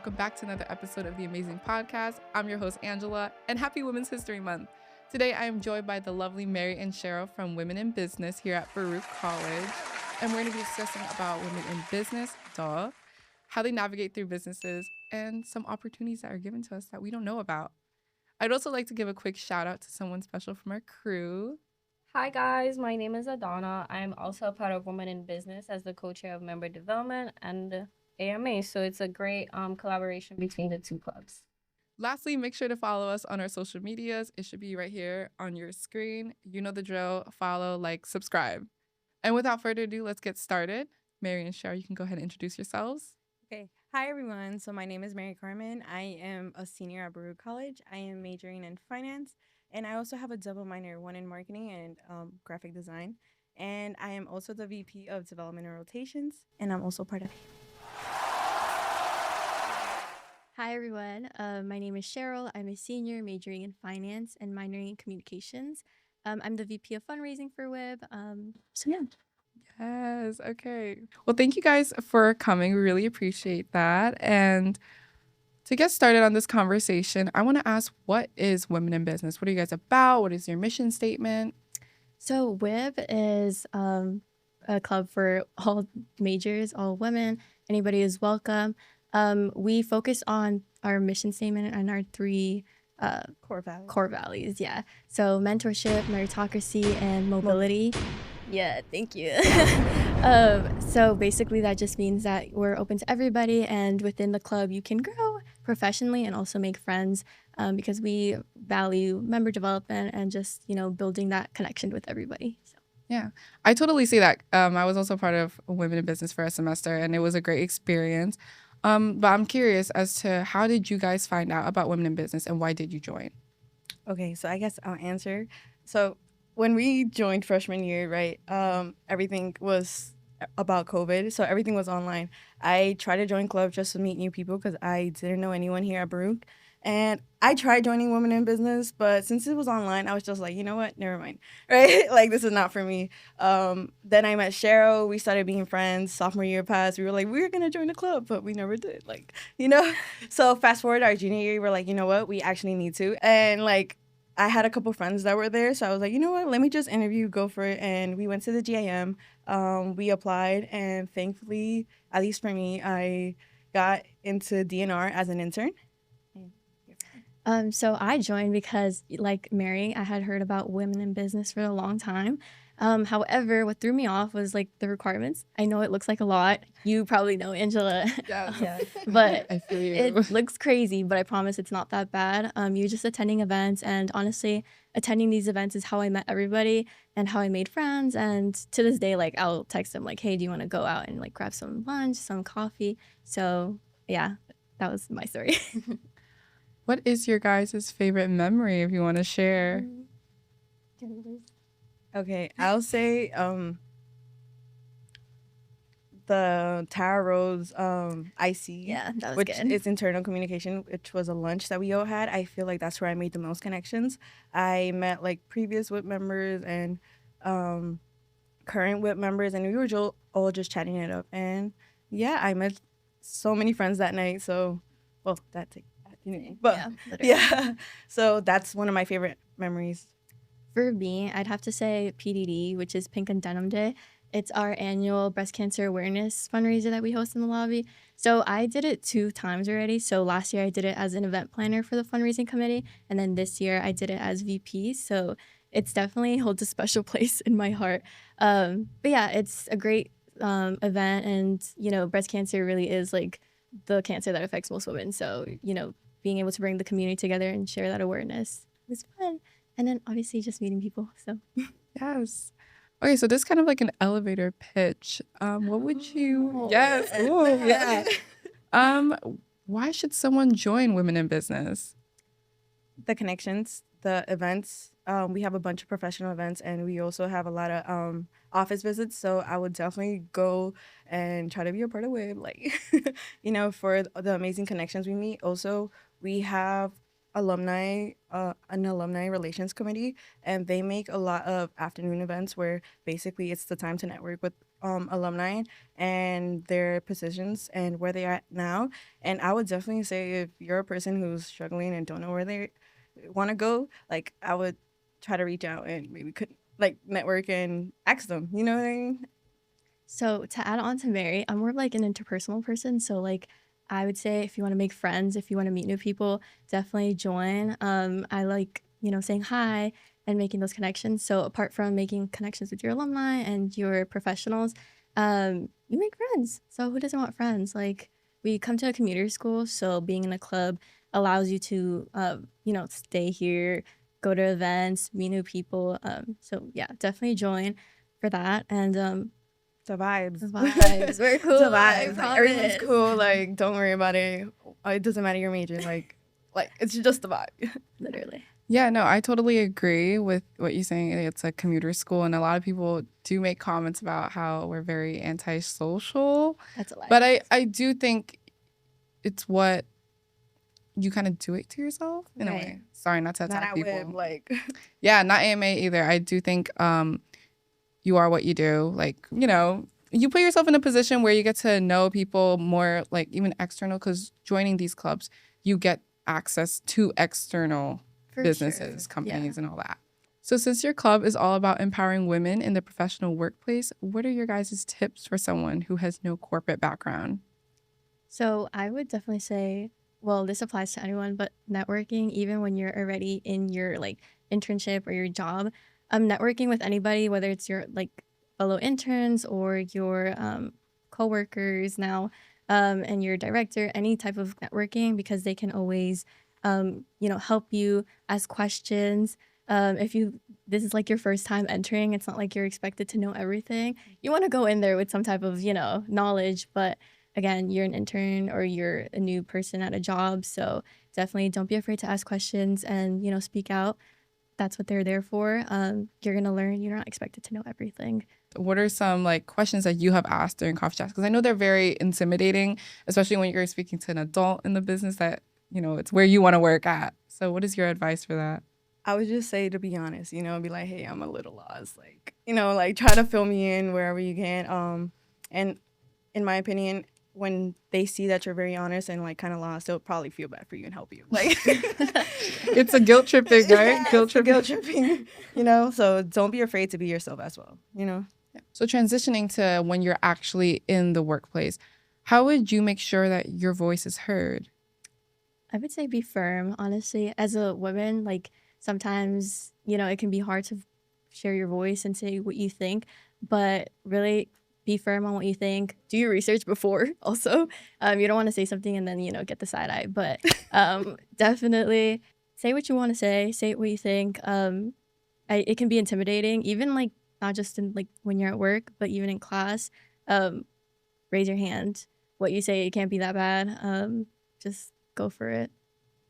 welcome back to another episode of the Amazing Podcast. I'm your host, Angela, and happy Women's History Month. Today, I am joined by the lovely Mary and Sheryl from Women in Business here at Baruch College, and we're going to be discussing about women in business, how they navigate through businesses, and some opportunities that are given to us that we don't know about. I'd also like to give a quick shout out to someone special from our crew. Hi guys, my name is Adana. I'm also a part of Women in Business as the co-chair of Member Development and AMA. So it's a great collaboration between the two clubs. Lastly, make sure to follow us on our social medias. It should be right here on your screen. You know the drill. Follow, like, subscribe. And without further ado, let's get started. Mary and Sheryl, you can go ahead and introduce yourselves. Okay. Hi, everyone. So my name is Marycarmen. I am a senior at Baruch College. I am majoring in finance, and I also have a double minor, one in marketing and graphic design. And I am also the VP of Development and Rotations, and I'm also part of it. Hi, everyone. My name is Sheryl. I'm a senior majoring in finance and minoring in communications. I'm the VP of fundraising for WIB. Yes, okay. Well, thank you guys for coming. We really appreciate that. And to get started on this conversation, I want to ask, what is Women in Business? What are you guys about? What is your mission statement? So WIB is a club for all majors, all women. Anybody is welcome. We focus on our mission statement and our three core values. Yeah. So mentorship, meritocracy, and mobility. Yeah, thank you. So basically that just means that we're open to everybody, and within the club you can grow professionally and also make friends because we value member development and just, building that connection with everybody. So. Yeah, I totally see that. I was also part of Women in Business for a semester, and it was a great experience. But I'm curious as to, how did you guys find out about Women in Business and why did you join? Okay, so I guess I'll answer. So when we joined freshman year, right, everything was about COVID, so everything was online. I tried to join club just to meet new people because I didn't know anyone here at Baruch. And I tried joining Women in Business, but since it was online, I was just like, you know what, never mind, right? Like, this is not for me. Then I met Sheryl. We started being friends. Sophomore year passed. We were like, we're going to join the club, but we never did, So fast forward our junior year, we're like, you know what, we actually need to. And, I had a couple friends that were there, so I was like, you know what, let me just interview, go for it. And we went to the GIM. We applied, and thankfully, at least for me, I got into DNR as an intern. So I joined because, like Mary, I had heard about Women in Business for a long time. However, what threw me off was the requirements. I know it looks like a lot. You probably know, Angela. Yeah. But I feel you. It looks crazy, but I promise it's not that bad. You're just attending events, and honestly, attending these events is how I met everybody and how I made friends. And to this day, I'll text them hey, do you want to go out and grab some lunch, some coffee? So yeah, that was my story. What is your guys' favorite memory, if you want to share? Okay, I'll say the Tara Rose IC. Yeah, that was which good. is internal communication, which was a lunch that we all had. I feel like that's where I made the most connections. I met previous WIP members and current WIP members, and we were all just chatting it up. And yeah, I met so many friends that night. So, well, that's it. But yeah, so that's one of my favorite memories. For me, I'd have to say PDD, which is Pink and Denim Day. It's our annual breast cancer awareness fundraiser that we host in the lobby. So I did it 2 times already. So last year I did it as an event planner for the fundraising committee, and then this year I did it as VP. So it's definitely holds a special place in my heart. But yeah, it's a great event, and breast cancer really is the cancer that affects most women. So being able to bring the community together and share that awareness was fun. And then obviously just meeting people. So Yes. Okay, so this is kind of like an elevator pitch. What would you? Yes. Ooh, yeah. Why should someone join Women in Business? The connections, the events. We have a bunch of professional events, and we also have a lot of office visits. So I would definitely go and try to be a part of WIB, for the amazing connections we meet. Also, we have an alumni relations committee, and they make a lot of afternoon events where basically it's the time to network with alumni and their positions and where they're at now. And I would definitely say if you're a person who's struggling and don't know where they want to go, like I would try to reach out and maybe could like network and ask them. You know what I mean? So to add on to Mary, I'm more of like an interpersonal person. So like I would say if you want to make friends, if you want to meet new people, definitely join. I like, saying hi and making those connections. So apart from making connections with your alumni and your professionals, you make friends. So who doesn't want friends? Like we come to a community school, so being in a club allows you to, stay here, go to events, meet new people. So yeah, definitely join for that. And The vibes. the vibes. Very cool. The I vibes. Like, everyone's promise. cool. Like, don't worry about it. It doesn't matter your major. Like it's just the vibe. Literally. Yeah, no, I totally agree with what you're saying. It's a commuter school, and a lot of people do make comments about how we're very antisocial. That's a lie. But I do think it's what you kind of do it to yourself in a Right. way. Sorry, not to Not attack at people. WIB, like Yeah, not AMA either. I do think you are what you do. Like, you put yourself in a position where you get to know people more, like even external, because joining these clubs, you get access to external For businesses, sure. companies, and all that. So since your club is all about empowering women in the professional workplace, what are your guys' tips for someone who has no corporate background? So I would definitely say, well, this applies to anyone, but networking, even when you're already in your like internship or your job, networking with anybody, whether it's your like fellow interns or your coworkers now, and your director, any type of networking, because they can always, help you ask questions. If this is like your first time entering, it's not like you're expected to know everything. You want to go in there with some type of, knowledge, but again, you're an intern or you're a new person at a job. So definitely don't be afraid to ask questions and, speak out. That's what they're there for. You're going to learn. You're not expected to know everything. What are some like questions that you have asked during coffee chats? Because I know they're very intimidating, especially when you're speaking to an adult in the business that, it's where you want to work at. So what is your advice for that? I would just say, to be honest, be like, hey, I'm a little lost. Like, like try to fill me in wherever you can. And in my opinion, when they see that you're very honest and like kind of lost, they'll probably feel bad for you and help you. Like It's a guilt tripping, right? Yes, Guilt tripping. guilt tripping, So don't be afraid to be yourself as well, So transitioning to when you're actually in the workplace, how would you make sure that your voice is heard? I would say be firm, honestly. As a woman, like sometimes, it can be hard to share your voice and say what you think, but really be firm on what you think. Do your research before also. You don't want to say something and then, get the side eye, but definitely say what you want to say what you think. It can be intimidating, even like not just in like when you're at work, but even in class. Raise your hand. What you say, it can't be that bad. Just go for it.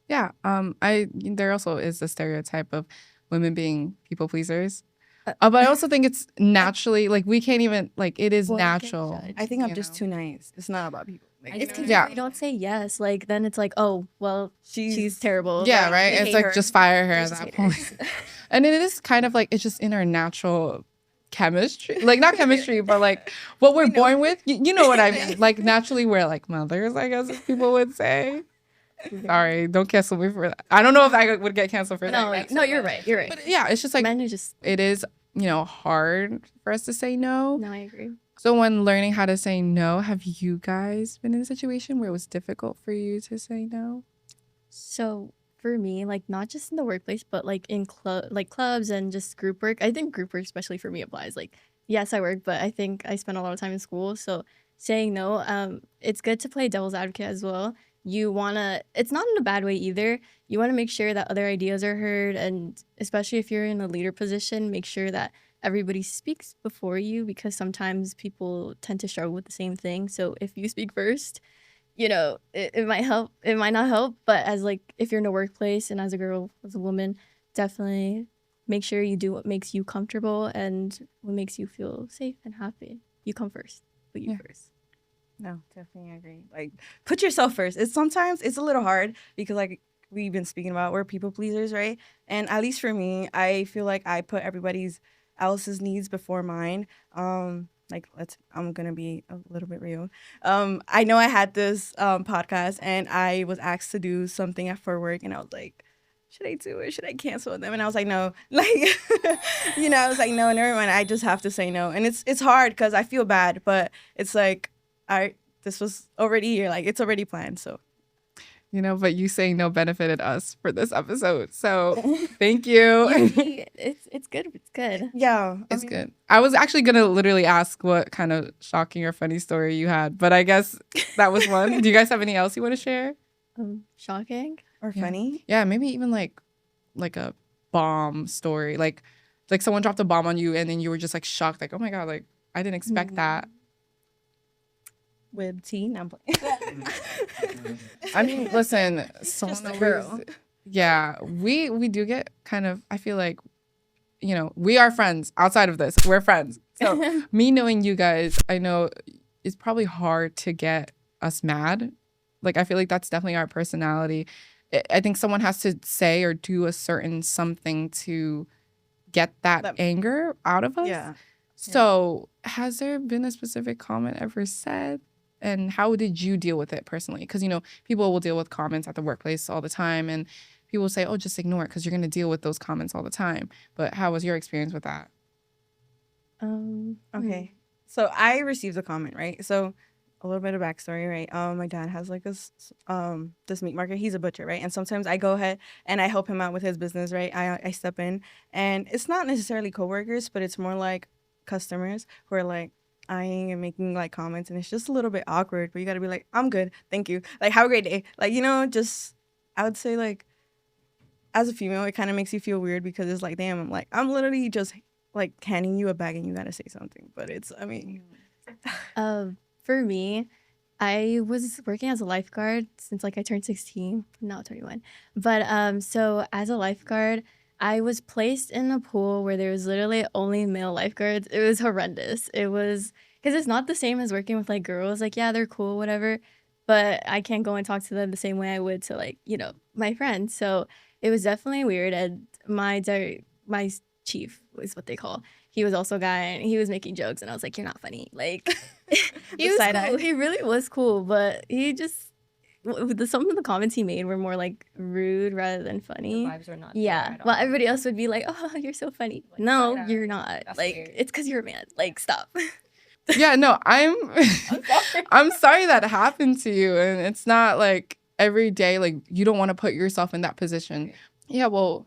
Yeah. There also is a stereotype of women being people pleasers. But I also think it's naturally, like, we can't even, like, it is Well, you can't natural. judge. I think I'm you just know? too nice. It's not about people. Like, It's because Yeah. if you don't say yes, like then it's like, oh, well, she's she's terrible. Yeah, Like, right? we It's hate like her. just fire her They're at just that haters. point. And it is kind of like, it's just in our natural chemistry. Like, not chemistry, but like what we're born with. You know what I mean? Like, naturally, we're like mothers, I guess, as people would say. Sorry, don't cancel me for that. I don't know if I would get canceled for that. No, you're right. You're right. But yeah, it's just like, Men are just it is, hard for us to say no. no. I agree. So when learning how to say no, have you guys been in a situation where it was difficult for you to say no? So for me, like not just in the workplace, but like in clubs and just group work. I think group work, especially for me, applies. Like, yes, I work, but I think I spend a lot of time in school. So saying no, it's good to play devil's advocate as well. You wanna, it's not in a bad way either. You want to make sure that other ideas are heard, and especially if you're in a leader position, make sure that everybody speaks before you, because sometimes people tend to struggle with the same thing. So if you speak first, it might help, it might not help, but as like if you're in a workplace and as a girl, as a woman, definitely make sure you do what makes you comfortable and what makes you feel safe and happy. You come first. Put you Yeah. first. No, definitely agree. Like, put yourself first. Sometimes it's a little hard because like we've been speaking about, we're people pleasers, right? And at least for me, I feel like I put everybody's else's needs before mine. Like I'm gonna be a little bit real. I know I had this podcast and I was asked to do something for work, and I was like, should I do it? Should I cancel them? And I was like, no. Like, I was like, no, never mind. I just have to say no. And it's hard because I feel bad, but it's like, this was already here. Like, it's already planned. So, But you saying no benefited us for this episode. So thank you. It's good. It's good. yeah. It's good. I was actually going to literally ask what kind of shocking or funny story you had, but I guess that was one. Do you guys have any else you want to share? Shocking. Or funny. Yeah, maybe even like a bomb story. Like someone dropped a bomb on you and then you were just like shocked. Like, oh my God, like I didn't expect that. WIB tea. No, I'm playing. I mean, listen, someone Just a girl. Yeah, we do get kind of, I feel like, we are friends outside of this. We're friends. So me knowing you guys, I know it's probably hard to get us mad. Like, I feel like that's definitely our personality. I think someone has to say or do a certain something to get that anger out of us. Yeah. So has there been a specific comment ever said? And how did you deal with it personally? Because, people will deal with comments at the workplace all the time. And people say, oh, just ignore it because you're going to deal with those comments all the time. But how was your experience with that? Okay. So I received a comment, right? So a little bit of backstory, right? My dad has like this meat market. He's a butcher, right? And sometimes I go ahead and I help him out with his business, right? I step in, and it's not necessarily coworkers, but it's more like customers who are like eyeing and making like comments, and it's just a little bit awkward. But you got to be like, I'm good, thank you, like have a great day, like just I would say like as a female, it kind of makes you feel weird because it's like, damn, I'm literally just like handing you a bag and you got to say something. But For me, I was working as a lifeguard since like I turned 16, now 21. But so as a lifeguard, I was placed in a pool where there was literally only male lifeguards. It was horrendous. It was because it's not the same as working with like girls. Like, yeah, they're cool, whatever. But I can't go and talk to them the same way I would to like, my friends. So it was definitely weird. And my chief is what they call. He was also a guy and he was making jokes and I was like, you're not funny. Like he was cool. He really was cool, but he just some of the comments he made were more like rude rather than funny. The vibes were not yeah. Well, everybody else would be like, oh, you're so funny. Like, no, you're not. That's like weird. It's because you're a man. Like, stop. Yeah, no, I'm sorry that happened to you, and it's not like every day. Like, you don't want to put yourself in that position. Yeah, well,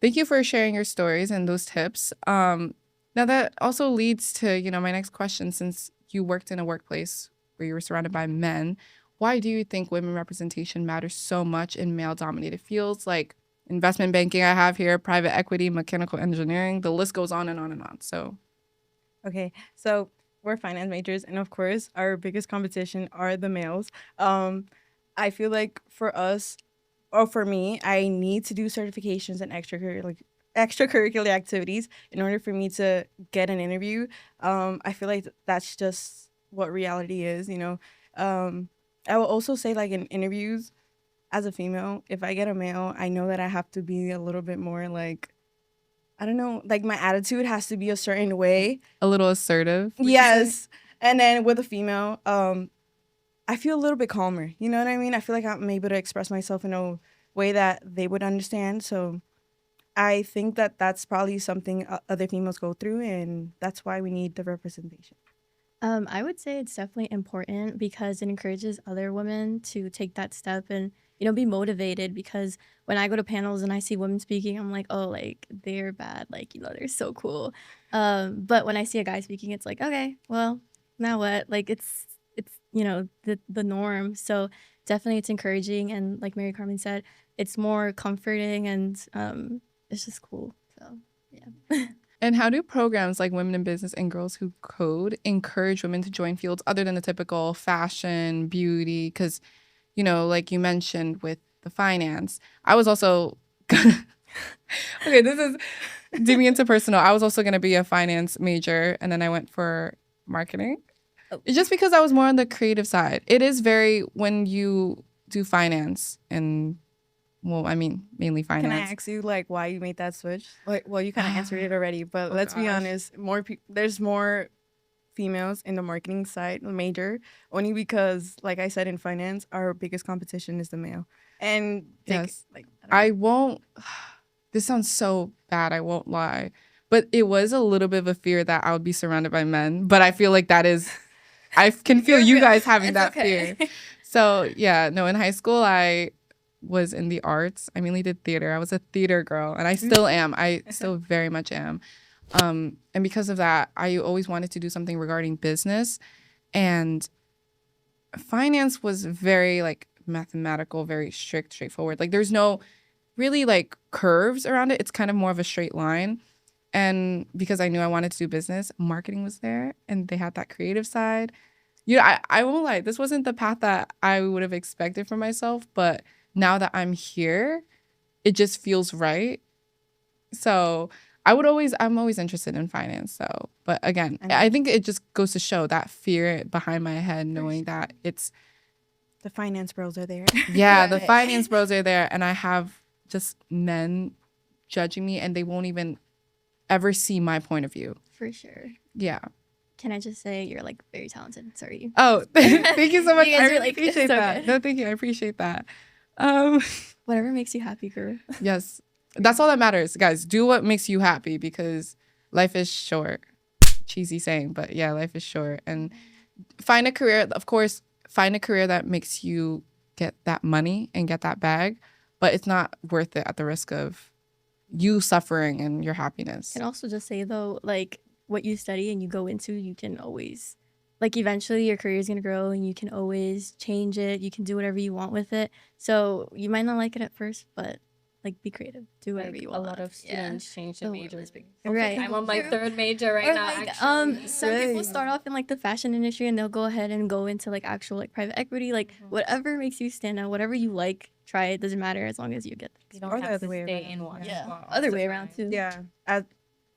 thank you for sharing your stories and those tips. Now that also leads to, my next question. Since you worked in a workplace where you were surrounded by men, why do you think women representation matters so much in male-dominated fields like investment banking I have here, private equity, mechanical engineering? The list goes on and on and on. So, okay, so we're finance majors, and of course, our biggest competition are the males. I feel like for us, or for me, I need to do certifications and extracurricular activities in order for me to get an interview. I feel like that's just what reality is, I will also say, like, in interviews, as a female, if I get a male, I know that I have to be a little bit more, like, I don't know, like, my attitude has to be a certain way. A little assertive. Yes. And then with a female, I feel a little bit calmer. You know what I mean? I feel like I'm able to express myself in a way that they would understand. So I think that that's probably something other females go through, and that's why we need the representation. I would say it's definitely important because it encourages other women to take that step and, be motivated, because when I go to panels and I see women speaking, I'm like, oh, like, they're bad. Like, they're so cool. But when I see a guy speaking, it's like, okay, well, now what? Like, it's the norm. So definitely it's encouraging. And like Marycarmen said, it's more comforting and it's just cool. So, yeah. And how do programs like Women in Business and Girls Who Code encourage women to join fields other than the typical fashion, beauty? Because, like you mentioned with the finance, I was also gonna... Okay, this is digging into personal. I was also going to be a finance major, and then I went for marketing. It's just because I was more on the creative side. It is when you do finance and well, I mean, mainly Can I finance. ask you like why you made that switch? Like, well, you kind of answered it already, but Oh, let's be gosh. honest. There's more females in the marketing side major only because, like I said, in finance, our biggest competition is the male. And Yes. like I won't. This sounds so bad. I won't lie. But it was a little bit of a fear that I would be surrounded by men. But I feel like that is, I can feel you guys having that fear. So yeah, no, in high school, I was in the arts. I mainly did theater. I was a theater girl and I still am. I still very much am. And because of that, I always wanted to do something regarding business. And finance was very like mathematical, very strict, straightforward. Like there's no really like curves around it. It's kind of more of a straight line. And because I knew I wanted to do business, marketing was there and they had that creative side. You know, I won't lie, this wasn't the path that I would have expected for myself, but now that I'm here, it just feels right. So I'm always interested in finance. So, but again, I think it just goes to show that fear behind my head, knowing that it's the finance bros are there. yeah, the finance bros are there, and I have just men judging me, and they won't even ever see my point of view. For sure. Yeah. Can I just say you're like very talented? Sorry. Oh, thank you so much. You guys I are, really like, appreciate so that. good. No, thank you. I appreciate that. Whatever makes you happy, girl. Yes, that's all that matters, guys. Do what makes you happy because life is short. Cheesy saying, but yeah, life is short. And find a career, of course, find a career that makes you get that money and get that bag, but it's not worth it at the risk of you suffering and your happiness. And also just say though, like what you study and you go into, you can always, like eventually your career is going to grow and you can always change it. You can do whatever you want with it. So you might not like it at first, but like be creative, do whatever you want. A lot of students change the The major. world is big. Right. I'm on my third major right Or now. like, actually. some people start off in like the fashion industry and they'll go ahead and go into like actual like private equity, like whatever makes you stand out, whatever you like, try it. Doesn't matter as long as you get You it. don't Or the have other to way stay around. in one. Yeah. spot all Other the way time. around too. Yeah.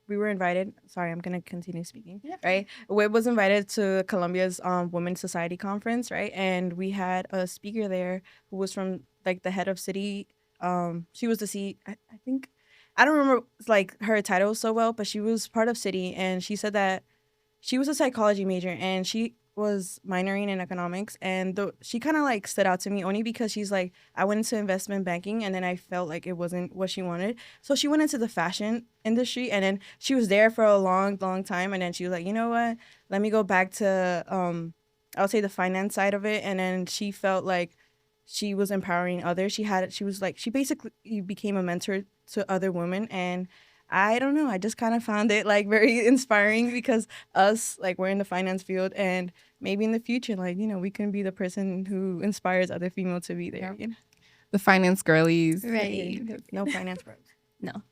We were invited. Sorry, I'm gonna continue speaking. Yeah. Right. WIB was invited to Colombia's Women's Society conference, right? And we had a speaker there who was from like the head of city. She was I think I don't remember like her title so well, but she was part of city, and she said that she was a psychology major and she was minoring in economics, and she kind of like stood out to me only because she's like, I went into investment banking and then I felt like it wasn't what she wanted, so she went into the fashion industry, and then she was there for a long time, and then she was like, you know what, let me go back to I would say the finance side of it. And then she felt like she was empowering others. She basically became a mentor to other women, and I don't know. I just kind of found it like very inspiring because like we're in the finance field, and maybe in the future, like, you know, we can be the person who inspires other females to be there. You know? The finance girlies. Right. No finance bros. No.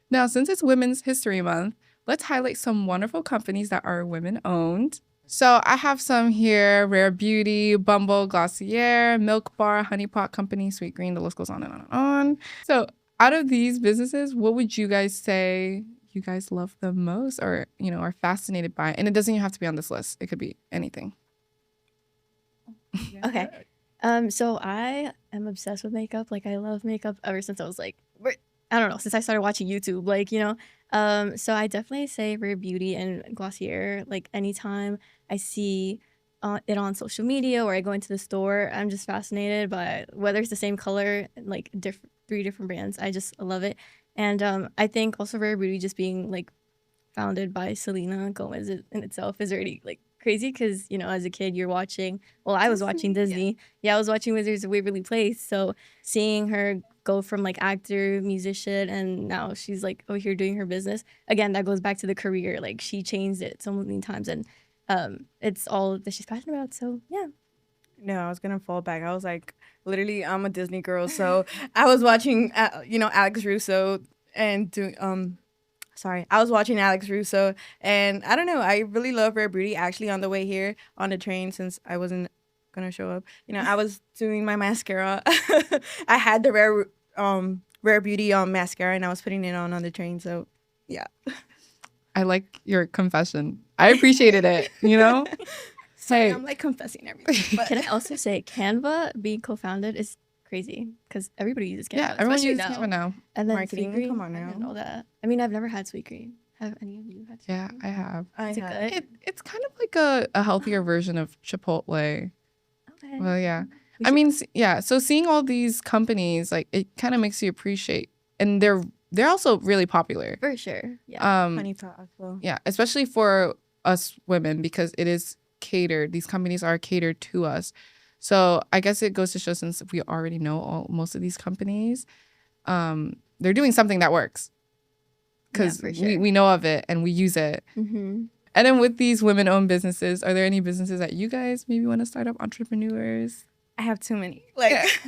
Now, since it's Women's History Month, let's highlight some wonderful companies that are women-owned. So I have some here: Rare Beauty, Bumble, Glossier, Milk Bar, Honey Pot Company, Sweet Green. The list goes on and on and on. So out of these businesses, what would you guys say you guys love the most, or, you know, are fascinated by? And it doesn't even have to be on this list. It could be anything. Okay. So I am obsessed with makeup. Like I love makeup ever since I was like, I don't know, since I started watching YouTube, like, you know. So I definitely say Rare Beauty and Glossier. Like anytime I see it on social media or I go into the store, I'm just fascinated by whether it's the same color, like three different brands. I just love it. And I think also Rare Beauty just being like founded by Selena Gomez in itself is already like crazy because, you know, as a kid you're watching, well, I was watching Disney. Yeah, I was watching Wizards of Waverly Place. So seeing her go from like actor, musician, and now she's like over here doing her business. Again, that goes back to the career. Like she changed it so many times, and it's all that she's passionate about. So yeah. No, I was gonna fall back. I was like, literally, I'm a Disney girl, so I was watching, you know, Alex Russo and doing Sorry, I was watching Alex Russo, and I don't know. I really love Rare Beauty. Actually, on the way here on the train, since I wasn't gonna show up, you know, I was doing my mascara. I had the Rare Beauty mascara, and I was putting it on the train. So, yeah. I like your confession. I appreciated it, you know? So Hey. I'm like confessing everything. But Can I also say Canva being co-founded is crazy because everybody uses Canva. Yeah, everyone especially uses Canva now. And then Marketing, Sweetgreen, come on I didn't now. know that. I mean, I've never had Sweetgreen. Have any of you had Sweetgreen? Yeah, I have. Is it good? It's kind of like a healthier version of Chipotle. Okay. Well, yeah. We I should- mean, yeah. So seeing all these companies, like, it kind of makes you appreciate, and they're also really popular. for sure. Yeah. Honey pot as well. Yeah, especially for us women because it is catered. These companies are catered to us. So I guess it goes to show, since we already know most of these companies, they're doing something that works because for sure. we know of it and we use it. Mm-hmm. And then with these women-owned businesses, are there any businesses that you guys maybe want to start up, entrepreneurs? I have too many. Like,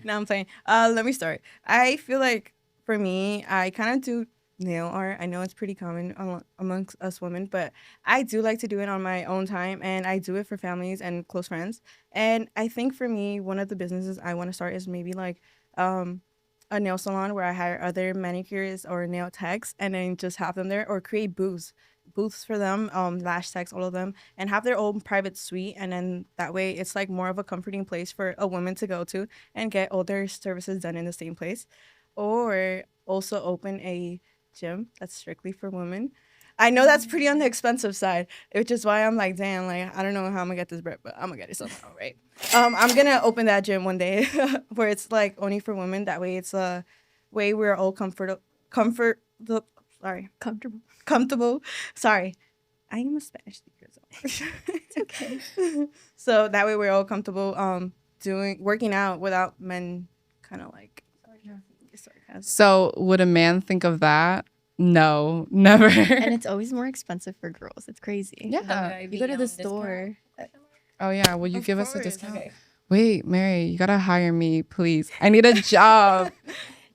now I'm playing. Let me start. I feel like for me, I kind of do nail art. I know it's pretty common amongst us women, but I do like to do it on my own time, and I do it for families and close friends. And I think for me, one of the businesses I want to start is maybe like a nail salon where I hire other manicurists or nail techs and then just have them there, or create booths for them, lash techs, all of them, and have their own private suite. And then that way it's like more of a comforting place for a woman to go to and get all their services done in the same place. Or also open a gym that's strictly for women. I know that's pretty on the expensive side, which is why I'm like, damn, like, I don't know how I'm gonna get this bread, but I'm gonna get it somehow, right? I'm gonna open that gym one day where it's like only for women. That way it's a way we're all comfortable. Sorry. I am a Spanish speaker, so It's okay. so that way we're all comfortable working out without men kind of like sarcasm. So would a man think of that? No, never. And it's always more expensive for girls. It's crazy. Yeah. You go to the store. Oh yeah, will you Of give us a course. discount? Okay. Wait, Mary, you gotta hire me, please. I need a job.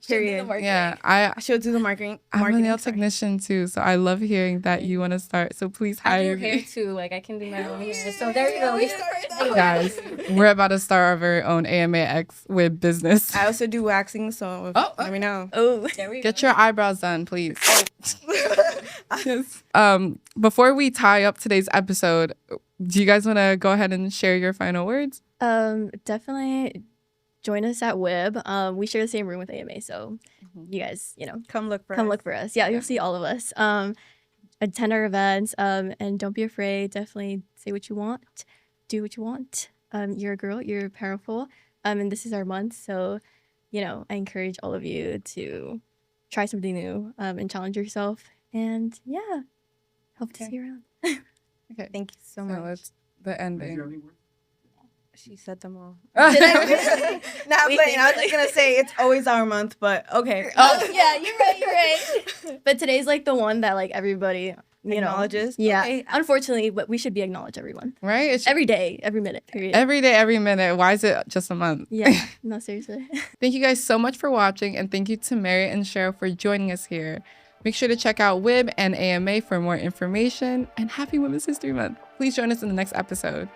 Period. Yeah, I should do the marketing. I'm a nail sorry. technician too, so I love hearing that you want to start. So please I hire do hair me. too. Like I can do my own hair. So there you go. We started. Guys, we're about to start our very own AMAX WIB business. I also do waxing, so let me know. Oh, There we Get go. your eyebrows done, please. Yes. Before we tie up today's episode, do you guys want to go ahead and share your final words? definitely join us at WIB. We share the same room with AMA, so you guys, Come look for come us. look for us. Yeah, you'll see all of us. Attend our events. And don't be afraid. Definitely say what you want. Do what you want. You're a girl. You're powerful. And this is our month, so I encourage all of you to try something new and challenge yourself. And yeah, hope to see you around. Okay. Thank you so So much. it's the ending. She said them all. Did I? Not We playing. I was think- just gonna say it's always our month, but okay. Oh yeah, you're right. But today's like the one that like everybody Acknowledges? Yeah. Okay. Unfortunately, but we should be acknowledged, everyone. Right? It's Every day, every minute, period. every day, every minute. Why is it just a month? Yeah. No, seriously. Thank you guys so much for watching, and thank you to Mary and Sheryl for joining us here. Make sure to check out WIB and AMA for more information, and happy Women's History Month. Please join us in the next episode.